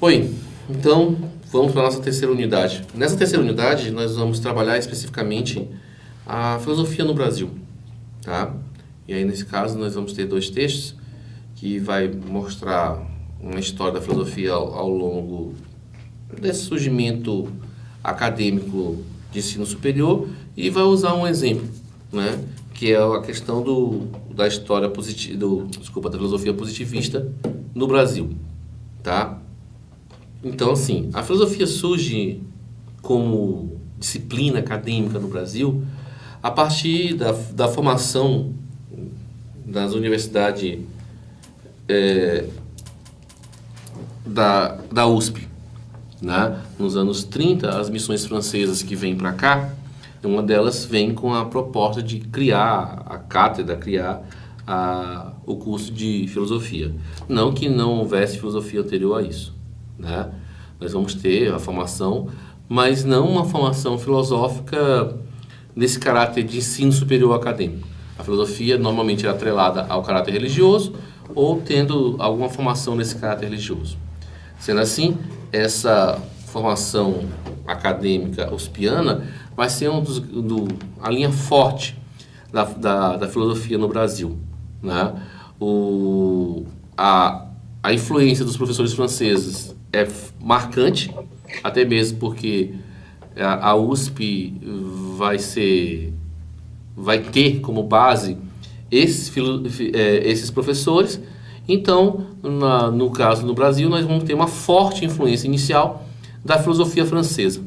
Oi, então vamos para a nossa terceira unidade. Nessa terceira unidade, nós vamos trabalhar especificamente a filosofia no Brasil, tá? E aí, nesse caso, nós vamos ter dois textos que vai mostrar uma história da filosofia ao longo desse surgimento acadêmico de ensino superior e vai usar um exemplo, né? Que é a questão da história positiva, da filosofia positivista no Brasil, tá? Então, assim, a filosofia surge como disciplina acadêmica no Brasil a partir da formação das universidades da USP, né? Nos anos 30, as missões francesas que vêm para cá, uma delas vem com a proposta de criar a cátedra, o curso de filosofia. Não que não houvesse filosofia anterior a isso, né? Nós vamos ter a formação, mas não uma formação filosófica nesse caráter de ensino superior acadêmico. A filosofia normalmente é atrelada ao caráter religioso ou tendo alguma formação nesse caráter religioso. Sendo assim, essa formação acadêmica uspiana vai ser a linha forte da filosofia no Brasil, né? A influência dos professores franceses é marcante, até mesmo porque a USP vai ter como base esses professores. Então, no caso no Brasil, nós vamos ter uma forte influência inicial da filosofia francesa,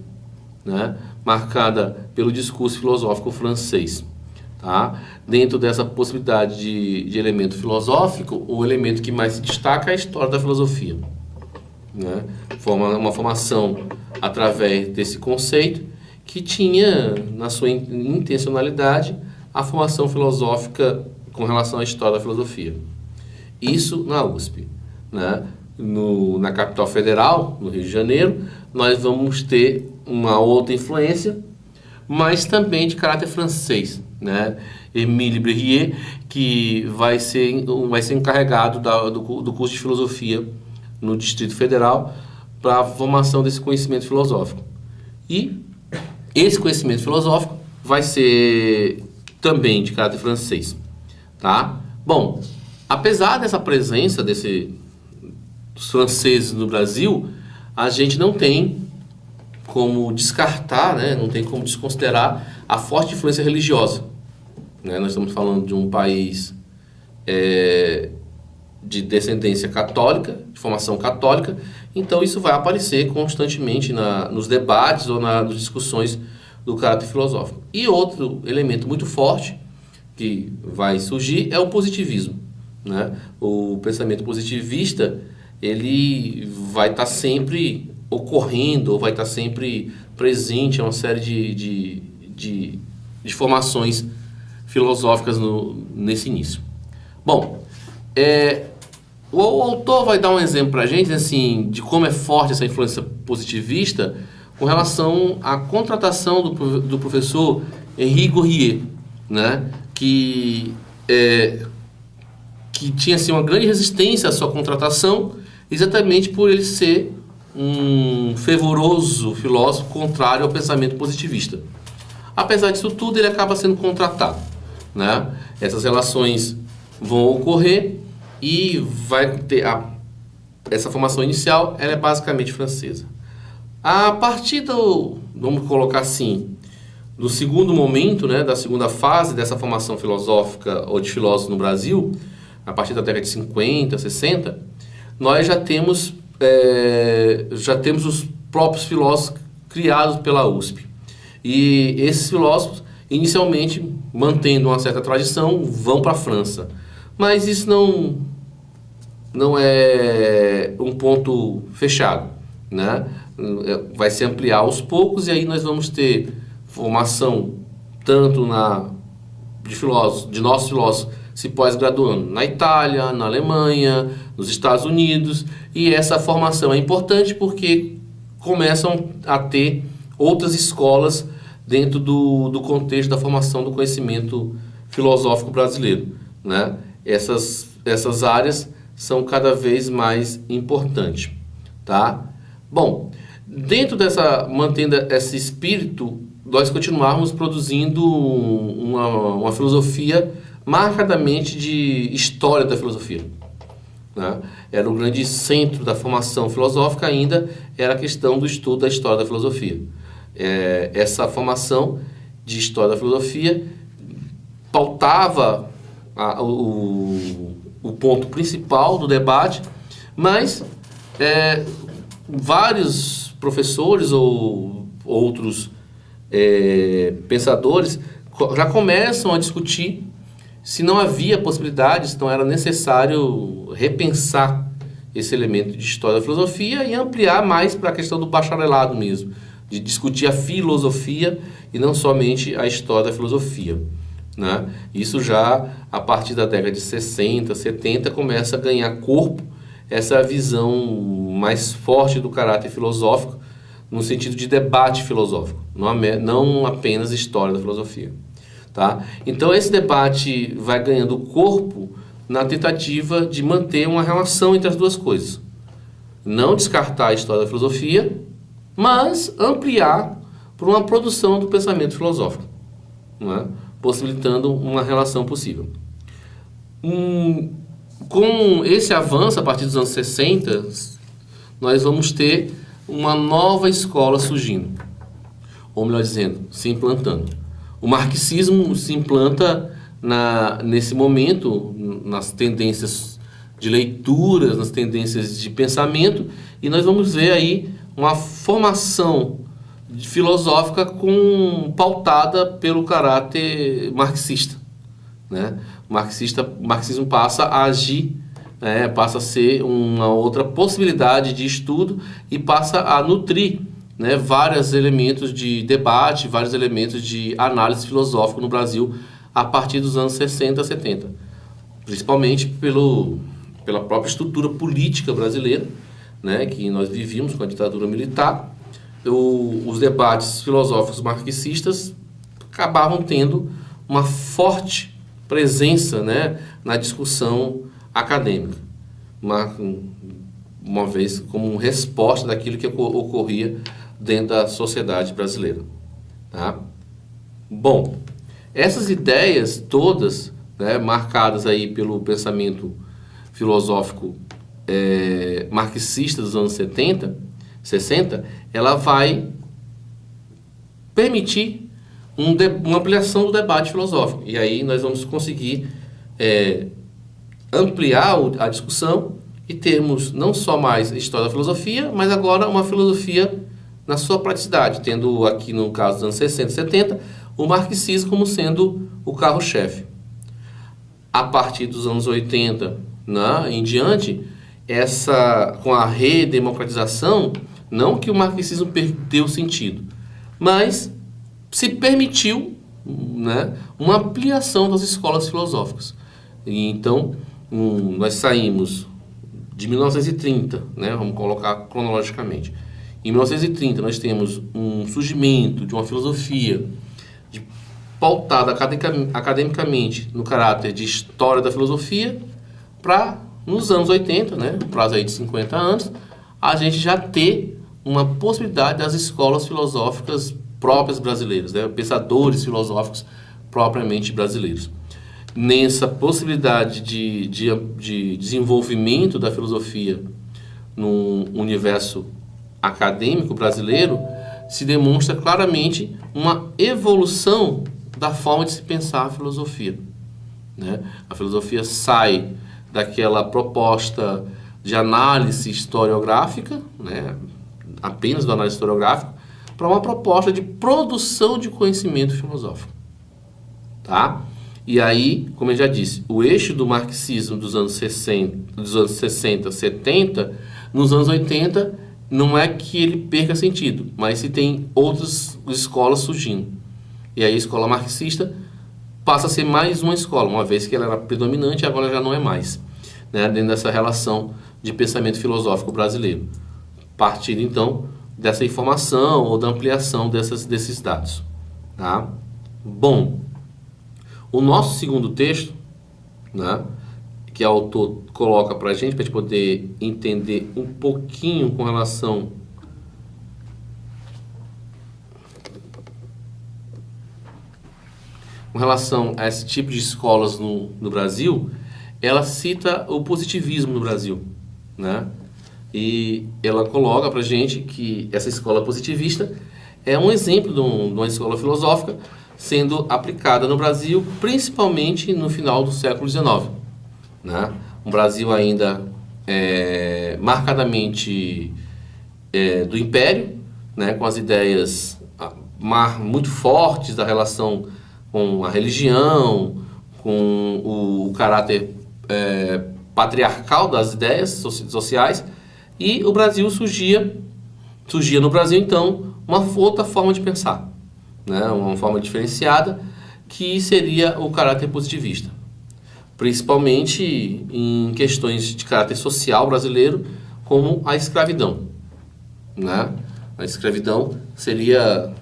né? Marcada pelo discurso filosófico francês. Tá? Dentro dessa possibilidade de elemento filosófico, o elemento que mais se destaca é a história da filosofia, né? Uma formação através desse conceito que tinha na sua intencionalidade a formação filosófica com relação à história da filosofia. Isso na USP, né? Na capital federal, no Rio de Janeiro, nós vamos ter uma outra influência, mas também de caráter francês, né? Émile Bréhier, que vai ser encarregado do curso de filosofia no Distrito Federal para a formação desse conhecimento filosófico. E esse conhecimento filosófico vai ser também de caráter francês, tá? Bom, apesar dessa presença dos franceses no Brasil, a gente não tem como descartar, né? Não tem como desconsiderar a forte influência religiosa, né? Nós estamos falando de um país de descendência católica, de formação católica, então isso vai aparecer constantemente nos debates ou nas discussões do caráter filosófico. E outro elemento muito forte que vai surgir é o positivismo, né? O pensamento positivista, ele vai estar sempre ocorrendo, ou vai estar sempre presente em uma série de formações filosóficas nesse início. Bom, o autor vai dar um exemplo para a gente assim, de como é forte essa influência positivista com relação à contratação do professor Henri Gourrier, né? Que tinha assim, uma grande resistência à sua contratação, exatamente por ele ser um fervoroso filósofo contrário ao pensamento positivista. Apesar disso tudo, ele acaba sendo contratado, né? Essas relações vão ocorrer e vai ter essa formação inicial, ela é basicamente francesa. A partir vamos colocar assim, do segundo momento, né, da segunda fase dessa formação filosófica ou de filósofos no Brasil, a partir da década de 50, 60, nós já temos os próprios filósofos criados pela USP. E esses filósofos, inicialmente, mantendo uma certa tradição, vão para a França. Mas isso não é um ponto fechado, né? Vai se ampliar aos poucos e aí nós vamos ter formação tanto de nossos filósofos se pós-graduando na Itália, na Alemanha, nos Estados Unidos, e essa formação é importante porque começam a ter outras escolas dentro do contexto da formação do conhecimento filosófico brasileiro, né? Essas áreas são cada vez mais importantes, tá? Bom, mantendo esse espírito, nós continuarmos produzindo uma filosofia marcadamente de história da filosofia, né? Era o grande centro da formação filosófica ainda, era a questão do estudo da história da filosofia. Essa formação de história da filosofia pautava o ponto principal do debate, mas vários professores ou outros pensadores já começam a discutir se não havia possibilidade, se não era necessário repensar esse elemento de história da filosofia e ampliar mais para a questão do bacharelado mesmo, de discutir a filosofia e não somente a história da filosofia, né? Isso já a partir da década de 60, 70 começa a ganhar corpo essa visão mais forte do caráter filosófico, no sentido de debate filosófico, não apenas história da filosofia, tá? Então esse debate vai ganhando corpo na tentativa de manter uma relação entre as duas coisas. Não descartar a história da filosofia, mas ampliar por uma produção do pensamento filosófico, não é? Possibilitando uma relação possível. Com esse avanço, a partir dos anos 60, nós vamos ter uma nova escola surgindo, ou melhor dizendo, se implantando. O marxismo se implanta nesse momento, nas tendências de leituras, nas tendências de pensamento, e nós vamos ver aí uma formação filosófica pautada pelo caráter marxista, né? O marxismo passa a agir, passa a ser uma outra possibilidade de estudo e passa a nutrir, né, vários elementos de debate, vários elementos de análise filosófica no Brasil a partir dos anos 60, 70, principalmente pela própria estrutura política brasileira, né, que nós vivíamos com a ditadura militar. Os debates filosóficos marxistas acabavam tendo uma forte presença, né, na discussão acadêmica, uma vez como resposta daquilo que ocorria dentro da sociedade brasileira, tá? Bom, essas ideias todas, né, marcadas aí pelo pensamento filosófico marxista dos anos 70, 60, ela vai permitir uma ampliação do debate filosófico. E aí nós vamos conseguir ampliar a discussão e termos não só mais história da filosofia, mas agora uma filosofia na sua praticidade, tendo aqui no caso dos anos 60 e 70, o marxismo como sendo o carro-chefe. A partir dos anos 80, né, em diante, com a redemocratização, não que o marxismo perdeu sentido, mas se permitiu, né, uma ampliação das escolas filosóficas. E então, nós saímos de 1930, né, vamos colocar cronologicamente. Em 1930, nós temos um surgimento de uma filosofia pautada academicamente no caráter de história da filosofia, para, nos anos 80, né, no prazo aí de 50 anos, a gente já ter uma possibilidade das escolas filosóficas próprias brasileiras, né, pensadores filosóficos propriamente brasileiros. Nessa possibilidade de desenvolvimento da filosofia no universo acadêmico brasileiro, se demonstra claramente uma evolução da forma de se pensar a filosofia, né? A filosofia sai daquela proposta de análise historiográfica, né, apenas da análise historiográfica, para uma proposta de produção de conhecimento filosófico, tá? E aí, como eu já disse, o eixo do marxismo dos anos 60, 70, nos anos 80, não é que ele perca sentido, mas se tem outras escolas surgindo. E aí a escola marxista passa a ser mais uma escola, uma vez que ela era predominante, agora já não é mais, né, dentro dessa relação de pensamento filosófico brasileiro. Partindo, então, dessa informação ou da ampliação desses dados, tá? Bom, o nosso segundo texto, né, que o autor coloca para a gente poder entender um pouquinho com relação a esse tipo de escolas no Brasil, ela cita o positivismo no Brasil, né? E ela coloca para a gente que essa escola positivista é um exemplo de uma escola filosófica sendo aplicada no Brasil, principalmente no final do século XIX, né? Um Brasil ainda marcadamente do Império, né? Com as ideias muito fortes da relação com a religião, com o caráter patriarcal das ideias sociais, e o Brasil surgia no Brasil, então, uma outra forma de pensar, né? Uma forma diferenciada, que seria o caráter positivista, principalmente em questões de caráter social brasileiro, como a escravidão, né? A escravidão seria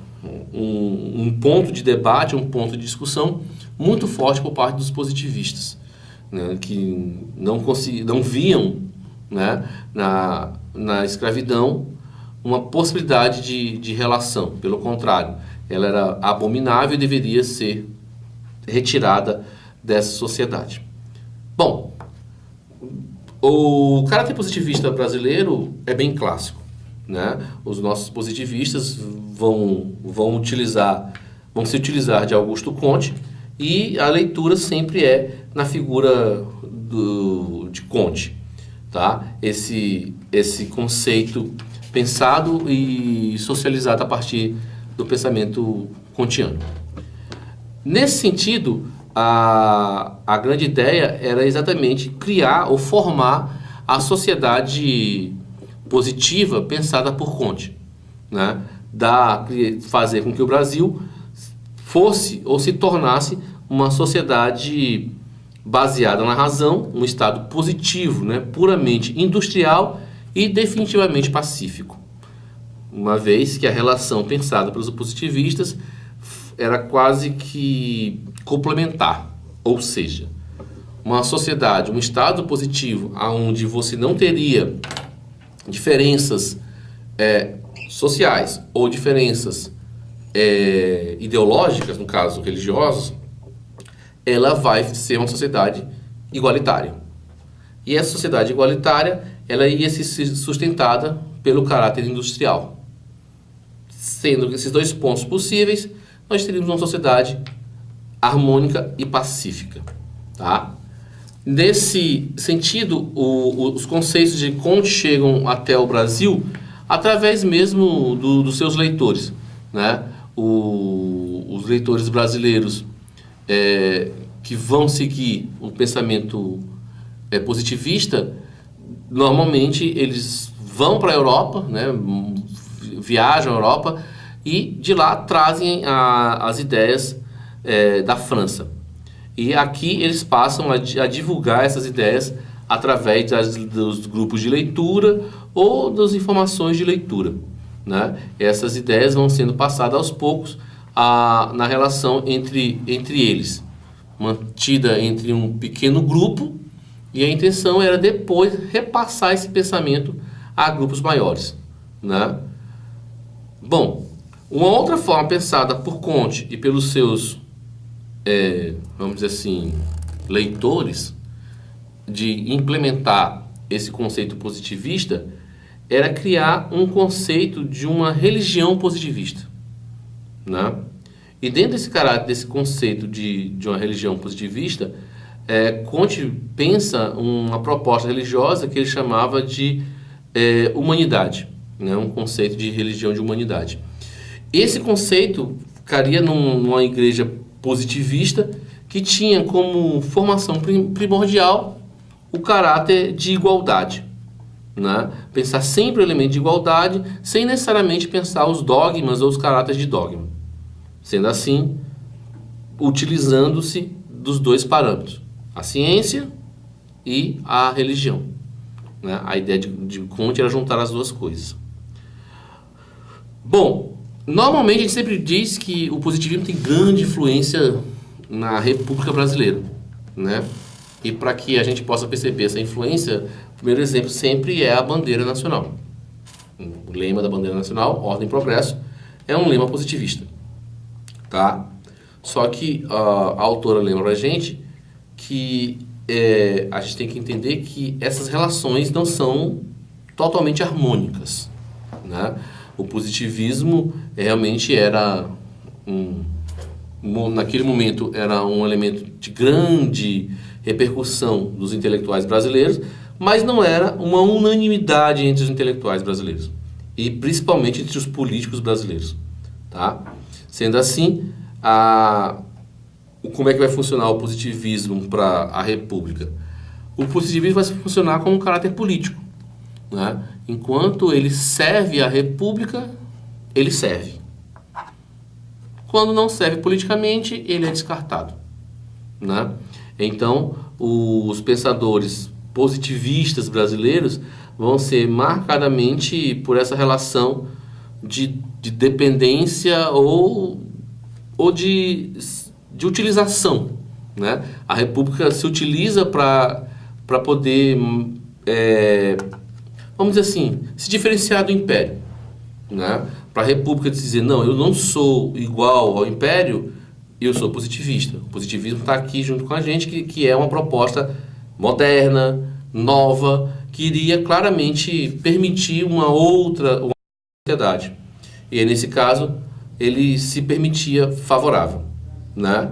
um ponto de debate, um ponto de discussão muito forte por parte dos positivistas, né? Que não viam, né, na escravidão uma possibilidade de relação. Pelo contrário, ela era abominável e deveria ser retirada dessa sociedade. Bom, o caráter positivista brasileiro é bem clássico, né? Os nossos positivistas vão se utilizar de Augusto Comte, e a leitura sempre é na figura de Comte, tá? Esse conceito pensado e socializado a partir do pensamento kantiano. Nesse sentido, a grande ideia era exatamente criar ou formar a sociedade positiva pensada por Comte, né? Fazer com que o Brasil fosse ou se tornasse uma sociedade baseada na razão, um estado positivo, né? Puramente industrial e definitivamente pacífico, uma vez que a relação pensada pelos positivistas era quase que complementar, ou seja, uma sociedade, um estado positivo onde você não teria diferenças sociais ou diferenças ideológicas, no caso religiosas, ela vai ser uma sociedade igualitária. E essa sociedade igualitária, ela ia ser sustentada pelo caráter industrial. Sendo esses dois pontos possíveis, nós teríamos uma sociedade harmônica e pacífica, tá? Nesse sentido, os conceitos de Comte chegam até o Brasil através mesmo dos seus leitores, né? Os leitores brasileiros que vão seguir o pensamento positivista, normalmente eles vão para a Europa, né? Viajam à Europa e de lá trazem as ideias da França. E aqui eles passam a divulgar essas ideias através dos grupos de leitura ou das informações de leitura, né? Essas ideias vão sendo passadas aos poucos na relação entre eles, mantida entre um pequeno grupo, e a intenção era depois repassar esse pensamento a grupos maiores, né? Bom, uma outra forma pensada por Comte e pelos seus vamos dizer assim, leitores, de implementar esse conceito positivista era criar um conceito de uma religião positivista, né? E dentro desse conceito de uma religião positivista, Comte pensa uma proposta religiosa que ele chamava de humanidade, né? Um conceito de religião de humanidade. Esse conceito ficaria numa igreja positivista que tinha como formação primordial o caráter de igualdade, né? Pensar sempre o elemento de igualdade sem necessariamente pensar os dogmas ou os caráteres de dogma. Sendo assim, utilizando-se dos dois parâmetros, a ciência e a religião, né? A ideia de Comte era juntar as duas coisas. Bom, normalmente a gente sempre diz que o positivismo tem grande influência na República Brasileira, né? E para que a gente possa perceber essa influência, o primeiro exemplo sempre é a bandeira nacional. O lema da bandeira nacional, Ordem e Progresso, é um lema positivista, tá? Só que a autora lembra pra gente que a gente tem que entender que essas relações não são totalmente harmônicas, né? O positivismo realmente era naquele momento era um elemento de grande repercussão dos intelectuais brasileiros, mas não era uma unanimidade entre os intelectuais brasileiros e principalmente entre os políticos brasileiros, tá? Sendo assim, como é que vai funcionar o positivismo para a República? O positivismo vai funcionar como um caráter político, né? Enquanto ele serve à República, ele serve. Quando não serve politicamente, ele é descartado, né? Então, os pensadores positivistas brasileiros vão ser marcadamente por essa relação de dependência ou de utilização, né? A República se utiliza para poder, vamos dizer assim, se diferenciar do Império, né? Para a República dizer, não, eu não sou igual ao Império, eu sou positivista. O positivismo está aqui junto com a gente, que é uma proposta moderna, nova, que iria claramente permitir uma outra sociedade. E aí, nesse caso, ele se permitia favorável, né?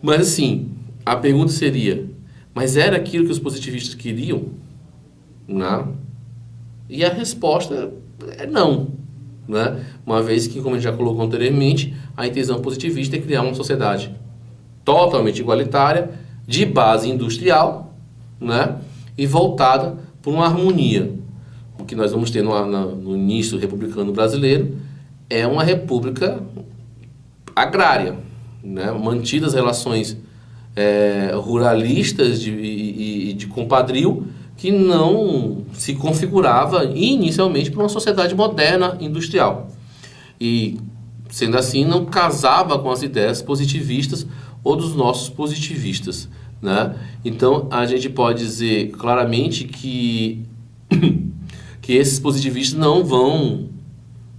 Mas assim, a pergunta seria, mas era aquilo que os positivistas queriam? Né? E a resposta é não, né? Uma vez que, como a gente já colocou anteriormente, a intenção positivista é criar uma sociedade totalmente igualitária, de base industrial, né? E voltada por uma harmonia. O que nós vamos ter no início republicano brasileiro é uma república agrária, né? Mantidas relações ruralistas de compadrio, que não se configurava inicialmente para uma sociedade moderna, industrial. E, sendo assim, não casava com as ideias positivistas ou dos nossos positivistas, né? Então, a gente pode dizer claramente que esses positivistas não vão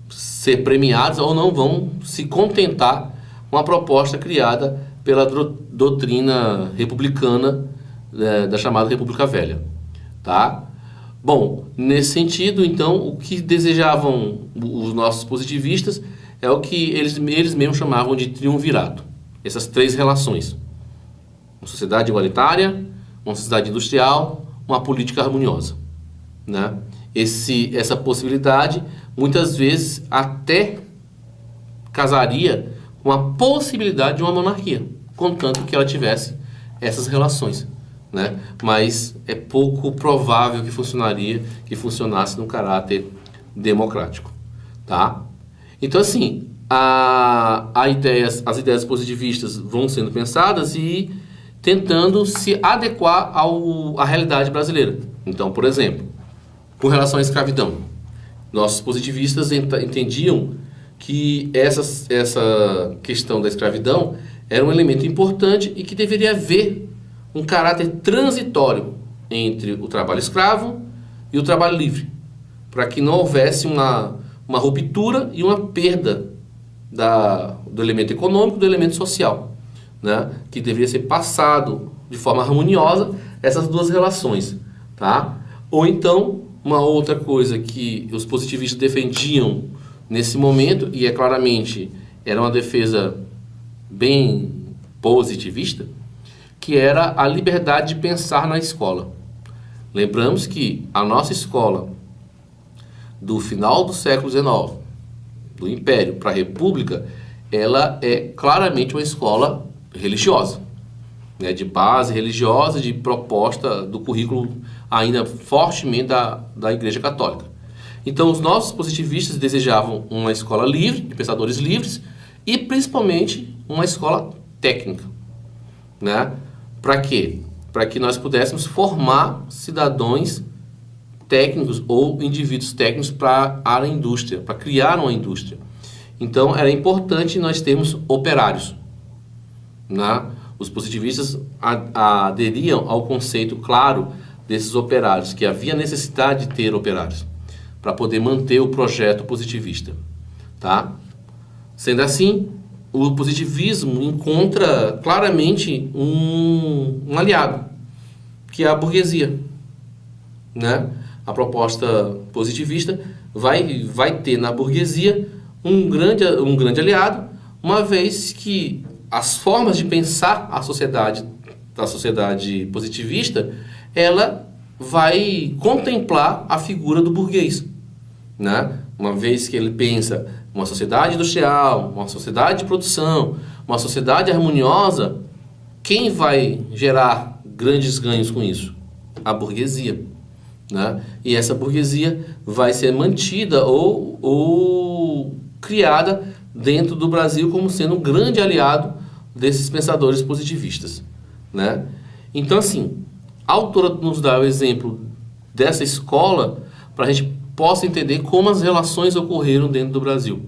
ser premiados ou não vão se contentar com a proposta criada pela doutrina republicana da chamada República Velha, tá? Bom, nesse sentido, então, o que desejavam os nossos positivistas é o que eles mesmos chamavam de triunvirato. Essas três relações: uma sociedade igualitária, uma sociedade industrial, uma política harmoniosa, né? Essa possibilidade, muitas vezes, até casaria com a possibilidade de uma monarquia, contanto que ela tivesse essas relações, né? Mas é pouco provável que funcionasse no caráter democrático, tá? Então, assim, as ideias positivistas vão sendo pensadas e tentando se adequar à realidade brasileira. Então, por exemplo, com relação à escravidão, nossos positivistas entendiam que essa questão da escravidão era um elemento importante e que deveria haver um caráter transitório entre o trabalho escravo e o trabalho livre, para que não houvesse uma ruptura e uma perda do elemento econômico, do elemento social, né? Que deveria ser passado de forma harmoniosa essas duas relações, tá? Ou então, uma outra coisa que os positivistas defendiam nesse momento, e claramente era uma defesa bem positivista, que era a liberdade de pensar na escola. Lembramos que a nossa escola, do final do século XIX, do Império para a República, ela é claramente uma escola religiosa, né, de base religiosa, de proposta do currículo ainda fortemente da Igreja Católica. Então, os nossos positivistas desejavam uma escola livre, de pensadores livres, e principalmente uma escola técnica, né? Para quê? Para que nós pudéssemos formar cidadãos técnicos ou indivíduos técnicos para a indústria, para criar uma indústria. Então, era importante nós termos operários, né? Os positivistas aderiam ao conceito claro desses operários, que havia necessidade de ter operários para poder manter o projeto positivista, tá? Sendo assim, o positivismo encontra claramente um aliado, que é a burguesia, né? A proposta positivista vai ter na burguesia um grande aliado, uma vez que as formas de pensar a sociedade positivista, ela vai contemplar a figura do burguês, né? Uma vez que ele pensa uma sociedade industrial, uma sociedade de produção, uma sociedade harmoniosa, quem vai gerar grandes ganhos com isso? A burguesia, né? E essa burguesia vai ser mantida ou criada dentro do Brasil como sendo um grande aliado desses pensadores positivistas, né? Então, assim, a autora nos dá o exemplo dessa escola para a gente possa entender como as relações ocorreram dentro do Brasil,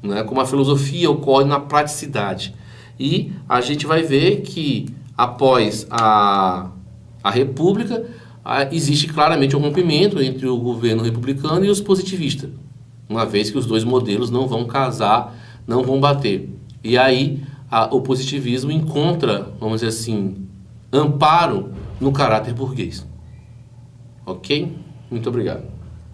né? Como a filosofia ocorre na praticidade. E a gente vai ver que após a República existe claramente um rompimento entre o governo republicano e os positivistas, uma vez que os dois modelos não vão casar, não vão bater. E aí o positivismo encontra, vamos dizer assim, amparo no caráter burguês. Ok? Muito obrigado.